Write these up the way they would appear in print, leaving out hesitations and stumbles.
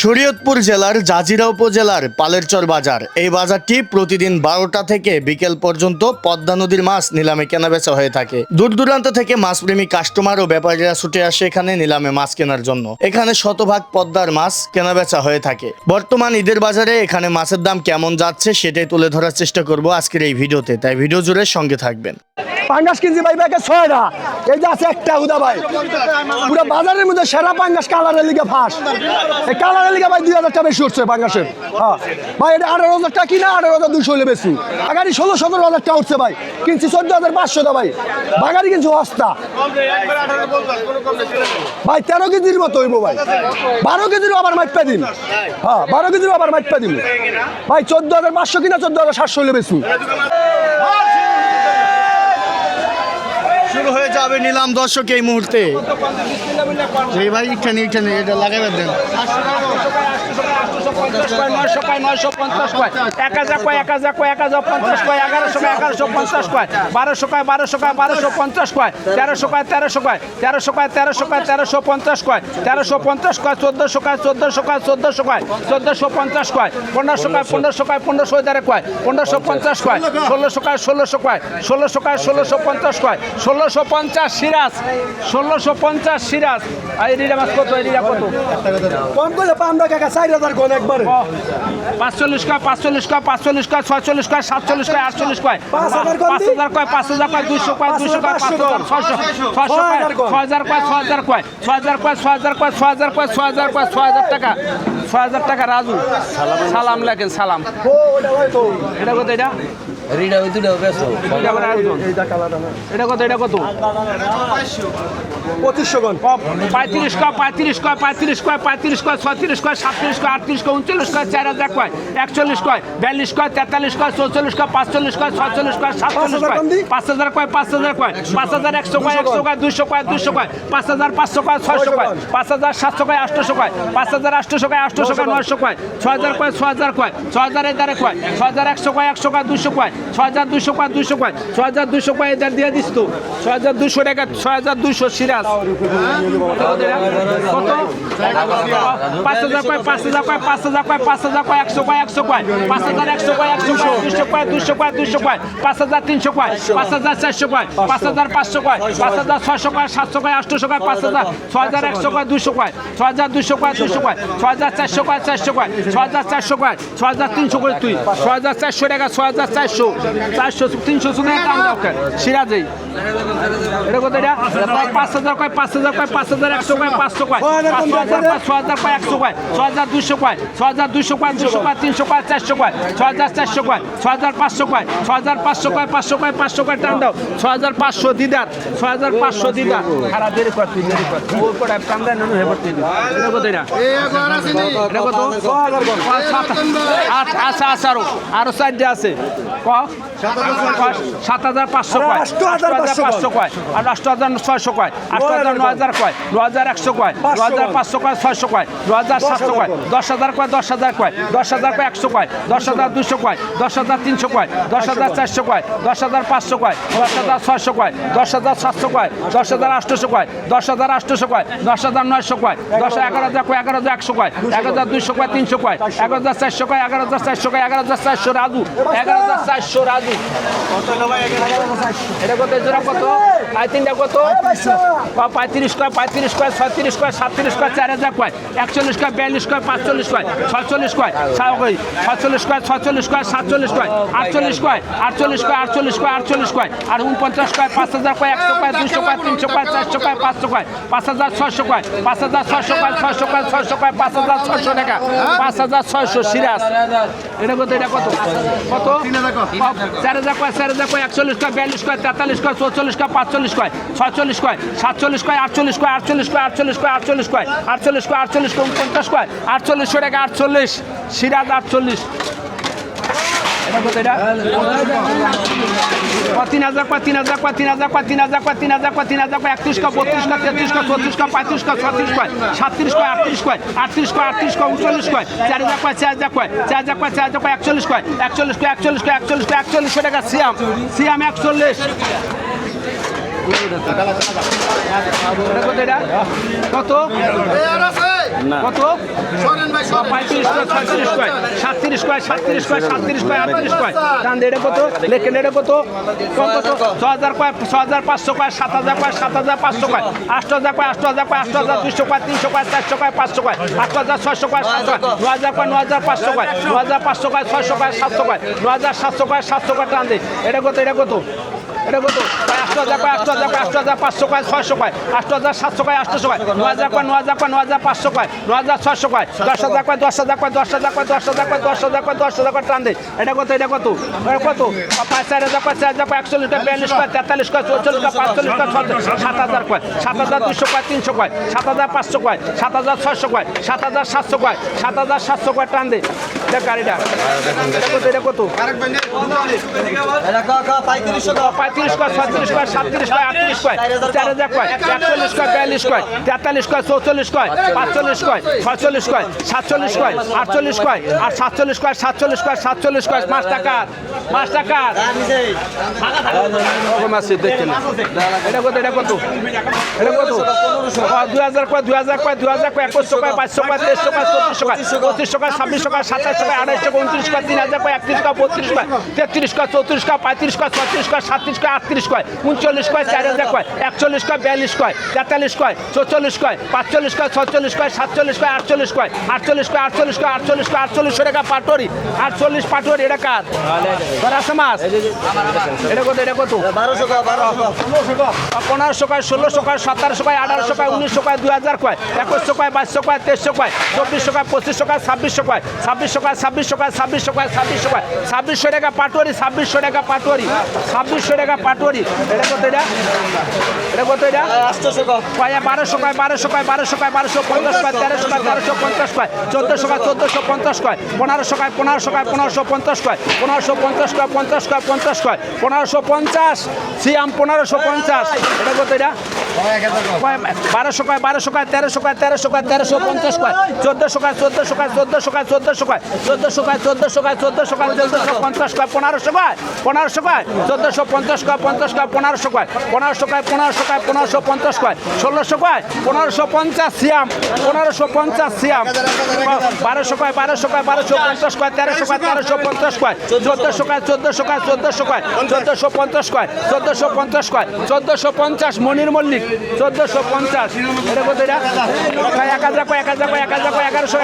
শরীয়তপুর জেলার জাজিরা উপজেলার পালেরচর বাজার। এই বাজারটি প্রতিদিন 12টা থেকে বিকেল পর্যন্ত পদ্মা নদীর মাছ নিলামে কেনাবেচা হয়ে থাকে। দূর দূরান্ত থেকে মাছপ্রেমী কাস্টমার ও ব্যাপারীরা ছুটে আসে এখানে নিলামে মাছ কেনার জন্য। এখানে শতভাগ পদ্মার মাছ কেনাবেচা হয়ে থাকে। বর্তমান ঈদের বাজারে এখানে মাছের দাম কেমন যাচ্ছে সেটাই তুলে ধরার চেষ্টা করব আজকের এই ভিডিওতে, তাই ভিডিও জুড়ে সঙ্গে থাকবেন। পাঙ্গাস কিনছি ভাই ব্যাগে 6টা, এই যে আছে একটা হুদা ভাই। পুরো বাজারের মধ্যে সেরা পাঙ্গাস কালারের লিগে ফাঁস। এই কালারের লিগে ভাই 2000 টাকা বেশি উঠছে পাঙ্গাসের। হ্যাঁ ভাই, এটা 18,000 টাকা কিনা 18,200 হলে বেশি। বাগারি 16-17,000 টাকা উঠছে ভাই, কিনছি 14,500 টাকা ভাই। বাগারি কিনছি হস্তা ভাই 13 কেজির মতো হইব ভাই। 12 কেজিরও আবার মাইপা দিন। হ্যাঁ 12 কেজিরও আবার মাইপা দিন ভাই। 14,500 কিনা 14,700 হলে বেশি। শুরু হয়ে যাবে নিলাম দর্শক এই মুহূর্তে। এই ভাই এখানে এটা লাগাবেন দেন। 950 কয় 1000 কয় 1050 কয় 1150 কয় 1150 কয় 1200 কয় 1250 কয় 1300 কয় 1300 কয় 1350 কয় 1350 কয় 1400 কয় 1450 কয় 1450 কয় 1500 কয় 1550 কয় 1550 কয় 1600 কয় 1650 কয় 1650 সিরাজ 1650 সিরাজ। এই রিডা মাছ কত? এই রিডা কত? কম করে পাম না কাকা 4000 কোন একবারে। 45 কয় 45 কয় 45 কয় 46 কয় 47 কয় 48 কয় 5000 কয় 5000 কয় 200 কয় 200 কয় 500 600 6000 কয় 6000 কয় 6000 কয় 6000 কয় 6000 কয় 6000 কয় 6000 টাকা 6000 টাকা রাজু। সালাম লেখেন সালাম। এটা কত? এটা রিডা ওই দুটো বেশো এটা কত? এটা কত? 2500 কোন 35 কয় 35 কয় 35 কয় 35 কয় 36 কয় 37 কয় 38 কয় 39 কয় 4000 কয় 41 কয় 42 কয় 43 কয় 44 কয় 45 কয় 46 কয় 47 কয় 5000 কয় 5000 কয় 5100 কয় 100 কয় 200 কয় 200 কয় 5500 কয় 600 কয় 5700 কয় 800 কয় 5800 কয় 800 কয় 900 কয় 6000 কয় 6000 কয় 6000 এদারে কয় 6100 কয় 100 কয় 200 কয় 6200 কয় 200 কয় 6200 কয় এদার দিয়ে দিস তো 6200 টাকা 6200 সিরাজ। কত? 5000 কয় 5000 কয় 5000 কয় 5000 কয় 100 কয় 100 কয় 5100 কয় 100 কয় 200 কয় 200 কয় 200 কয় 5300 কয় 5400 কয় 5500 কয় 5600 কয় 700 কয় 800 কয় 5000 6100 কয় 200 কয় 6200 কয় 200 কয় 6400 কয় 400 কয় 6400 কয় 6300 করে তুই 6400 টাকা 6400 300 শুনে দাম দাও সিরাজেই। এটা কত? এটা 5000 কয় 5000 কয় 5100 কয় 500 কয় 5000 কয় 6000 কয় 100 কয় 6200 কয় 6200 কয় 200 কয় 300 কয় 400 কয় 6400 কয় 6500 কয় 6500 কয় 500 কয় 500 কয় টান দাও 6500 দিদার 6500 দিদার। সারা দেরি কর তুই দেরি কর ওর পড়া কামড়া ননু হেবর তুই। এটা কত? এটা এটা কত? 6000 কয় 7 আচ্ছা আরো 4টা আছে ক 7500 কয় 8500 কয় 8600 কয় 8900 কয় 9100 কয় 9500 কয় 600 কয় 9700 কয় 10000 কয় 10000 কয় 10000 কয় 100 কয় 10200 কয় 10300 কয় 10400 কয় 10500 কয় 10600 কয় 10700 কয় 10800 কয় 10800 কয় 10900 কয় 11000 কয় 11100 কয় 11200 কয় 300 কয় 11400 কয় 11400 কয় 11400 রাজু 11400 রাজু। এটা কত? জোড়া কত? আই তিনটা কত? 35 কয় 35 কয় 36 কয় 37 কয় 4000 কয় 41 কয় 42 কয় 45 কয় 46 কয় 46 কয় 46 কয় 47 কয় 48 কয় 48 কয় 48 কয় 48 কয় আর 49 কয় 5000 কয় 100 কয় 200 কয় 300 কয় 400 কয় 500 কয় 5600 কয় 5600 কয় 600 কয় 600 কয় 5600 টাকা 5600 সিরাজ। এটা কত? এটা কত? কত? 4000 কয় 4000 কয় 41 কয় 42 কয় 43 কয় 44 কয় 45 কয় 46 কয় 47 কয় 48 কয় 48 কয় 48 কয় 48 কয় 48 কয় 48 কয় 49 কয় 4800 টাকা 48 সিরাজ 48। এটা কত? এটা 3000 কয় 3000 কয় 3000 কয় 3000 কয় 3000 কয় 3000 কয় 31 কয় 32 কয় 33 কয় 34 কয় 35 কয় 36 কয় 37 কয় 38 কয় 38 কয় 38 কয় 39 কয় 4000 কয় 4000 কয় 4000 কয় 4000 কয় 41 কয় 41 কয় 41 কয় 41 কয় 41 টাকা সিয়াম 41। এটা কত এটা কত কত 35 কয় 36 কয় 37 কয় 37 কয় 38 কয় টান দে এটা কত লেখেন এটা কত কত 6000 কয় 6500 কয় 7000 কয় 7500 কয় 8000 কয় 8000 কয় 8200 কয় 300 কয় 400 কয় 500 কয় 8600 কয় 700 কয় 9000 কয় 9500 কয় 9500 কয় 700 কয় 9700 কয় 700 কয় টান দে এটা কত এটা কত এটা কত 8000 কয় 8500 কয় 600 কয় 8700 কয় 800 কয় 9000 কয় 9500 কয় 9600 কয় 10000 কয় 10000 কয় 10000 কয় 10000 কয় 10000 কয় 10000 কয় টান দে এটা কত এটা কত কত 4000 কয় 4000 কয় 41 কয় 42 কয় 43 কয় 44 কয় 45 কয় 7000 কয় 7200 কয় 300 কয় 7500 কয় 7600 কয় 7700 কয় 7700 কয় টান দে এটা গাড়িটা এটা কত পঁয়ত্রিশ কয় 36 কয় 37 কয় 38 কয় 4000 কয় 41 কয় 42 কয় 43 কয় 44 কয় 45 কয় 46 কয় 47 কয় 48 কয় আর 47 কয় 47 কয় 5 টাকা দেখেন এটা কত এটা কত এটা কত 2000 কয় 2000 কয় 2000 কয় 2100 কয় 2200 কয় 2300 কয় 2400 কয় 2500 কয় 2600 কয় 2700 কয় 29 কয় 3000 কয় 31 কয় 32 কয় 33 কয় 34 কয় 35 কয় 36 কয় 37 কয় 38 কয় 39 কয় 4000 কয় 41 কয় 42 কয় 43 কয় 44 কয় 45 কয় 46 কয় 47 কয় 48 কয় 48 কয় 48 কয় 48 কয় 48 টাকা পাটোরি 48 পাটোরি এটা কার রাসমাস এটা কত 1200 কয় 1500 কয় 1600 কয় 1700 কয় 1800 কয় 1900 কয় 2000 কয় 2100 কয় 2200 কয় 2300 কয় 2400 কয় 2500 কয় 2600 কয় 2600 কয় 2600 কয় 2600 কয় 2600 কয় 2600 টাকা পাটোরি 2600 টাকা পাটোরি 2600 টাকা পাটোরি এটা কত এটা কত এটা 800 কয় 1200 কয় 1200 কয় 1200 কয় 1250 কয় 1300 কয় 1350 কয় 1400 কয় 1450 কয় 1500 কয় 1500 কয় 1550 কয় 1550 কয় 50 কয় 50 কয় 1550 সিয়াম 1550 এটা কত এটা 1200 কয় 1200 কয় 1300 কয় 1300 কয় 1350 কয় 1400 কয় 1400 কয় 1400 কয় 1400 কয় 1400 কয় 1400 কয় 1400 কয় 1450 কয় 1500 কয় 1500 কয় 1450 কয় 50 কয় 1500 কয় 1500 কয় 1500 কয় 1550 কয় 1600 কয় 1550 সিয়াম 1550 সিয়াম 1200 কয় 1200 কয় 1250 কয় 1300 কয় 1350 কয় 1400 কয় 1400 কয় 1400 কয় 1450 কয় 1450 কয় 1450 মনির মল্লিক 1450 এটা কত এটা 1000 কয় 1000 কয় 1000 কয় 1100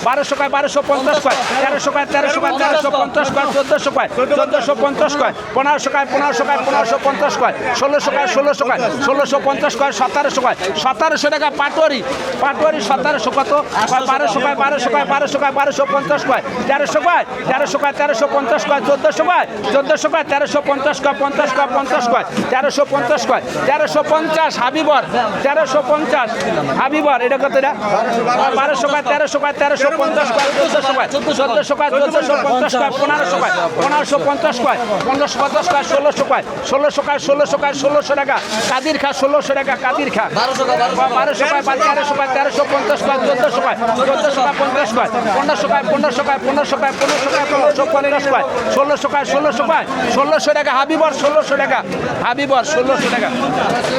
1200 কয় 1250 কয় 1300 কয় 1300 কয় 1350 কয় 1400 কয় 1450 কয় 1500 কয় 1500 কয় 1550 কয় 1600 কয় 1600 কয় 1650 কয় 1700 কয় 1700 টাকা পাটোয়ারি 1700 কত 1200 কয় 1200 কয় 1200 কয় 1250 কয় 1300 কয় 1300 কয় 1350 কয় 1400 কয় 1400 কয় 1350 কয় 50 কয় 50 কয় 1350 কয় 1350 হাবিবর 1350 হাবিবর এটা কত এটা 1200 কয় 1300 কয় 1350 কয় 1400 কয় 1400 কয় 1450 কয় 1500 কয় 1550 কয় 1550 কয় 1600 কয় 1600 কয় 1600 কয় 1600 টাকা কাদির খা 1600 টাকা কাদির খা 1200 কয় 1300 কয় 1350 কয় 1400 কয় 1400 কয় 50 কয় 1500 কয় 1500 কয় 1500 কয় 1500 কয় 1600 কয় 1600 কয় 1600 টাকা হাবিবর 1600 টাকা হাবিবর 1600 টাকা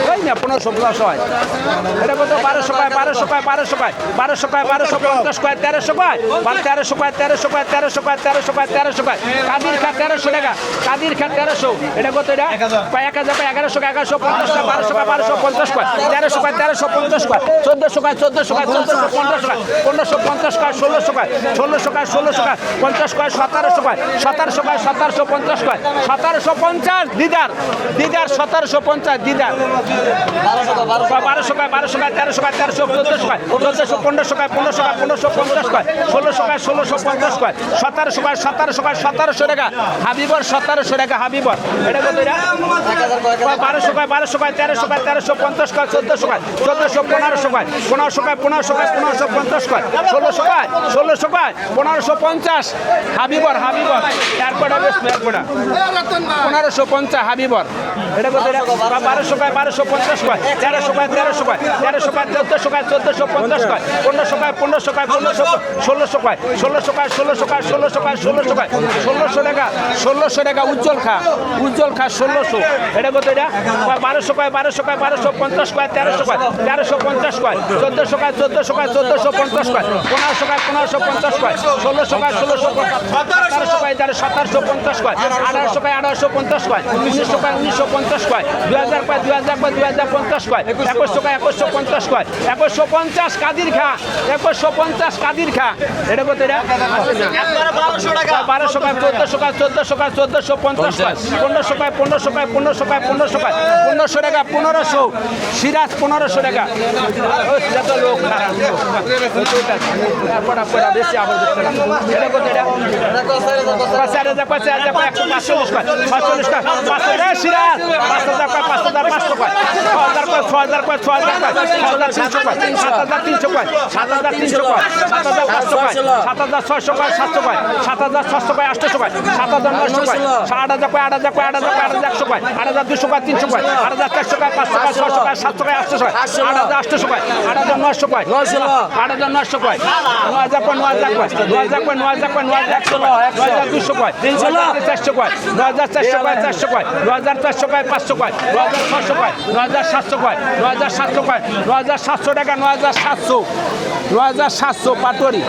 তাই না 1500 হয় এটা কত 1200 কয় 1200 কয় 1200 কয় 1200 কয় 1250 কয় 1300 কয় 1300 কয় 1300 কয় 1300 কয় 1300 কয় 1300 কয় কাদির খা 1300 টাকা কাদির খা 1300 এটা কত এটা 1000 কয় 1100 কয় 1150 কয় 1200 কয় 1250 কয় 1300 কয় 1350 কয় 1400 কয় 1400 কয় 1450 কয় 1550 কয় 1600 কয় 1600 কয় 1600 কয় 50 কয় 1700 কয় 1700 কয় 1750 কয় 1750 দিদার 1750 দিদার 1200 কয় 1200 কয় 1300 কয় 1314 কয় 1400 1500 কয় 1500 কয় 1550 কয় 1600 কয় 1650 কয় 1700 কয় 1700 কয় 1700 টাকা হাবিবর 1700 টাকা হাবিবর এটা কত এটা 1200 কয় 1200 কয় 1300 কয় 1350 কয় 1400 কয় 1400 1500 কয় 1500 কয় 1500 কয় 1550 কয় 1600 কয় 1600 কয় 1550 হাবিবর এয়ারপোর্ট এয়ারপোর্ট 1550 হাবিবর এটা কত এটা 1200 কয় 1250 কয় 1300 কয় 1300 কয় 1300 কয় 1400 কয় 1450 কয় 1500 কয় 1500 কয় 1600 কয় 1600 কয় 1600 কয় 1600 কয় 1600 কয় 1600 টাকা উজ্জ্বল খা 1600 এটা কত এটা 1200 কয় 1200 কয় 1250 কয় 1300 কয় 1350 কয় 1400 কয় 1400 কয় 1450 কয় 1500 কয় 1550 কয় 1600 কয় 1600 1700 কয় 1750 কয় 1800 কয় 1850 কয় 1900 কয় 1950 কয় 2000 কয় 2000 কয় 2050 কয় 2100 কয় 2150 কয় 2150 কাদির খা 2150 কাদির খা এটা কত এটা 1200 টাকা 1200 কয় 1400 কয় 1400 কয় 1450 কয় 1500 কয় 1500 কয় 1500 কয় 1500 কয় 1500 টাকা 1500 সিরাজ 1500 টাকা ওই যত লোক পড়া পড়া বেশি আবার দেখতে এটা কত এটা 4000 কয় 4000 কয় 145 কয় 45 কয় 5000 সিরাজ 5000 কয় 5500 কয় 6000 কয় 6000 কয় 6000 কয় 6300 কয় 7300 কয় 7300 কয় 7500 কয় 7600 কয় 7600 কয় 800 কয় 7900 কয় 8000 কয় 8000 কয় 8100 কয় 8200 কয় 300 কয় 8400 কয় 500 কয় 600 কয় 700 কয় 800 কয় 8800 কয় 8900 কয় 8900 কয় 9000 কয় 9000 কয় 9000 কয় 9000 কয় 9200 কয় 400 কয় 9400 কয় 400 কয় 9400 কয় 500 কয় 9600 কয় 9700 কয় 9700 কয় 9700 টাকা 9700 পাটোয়ারি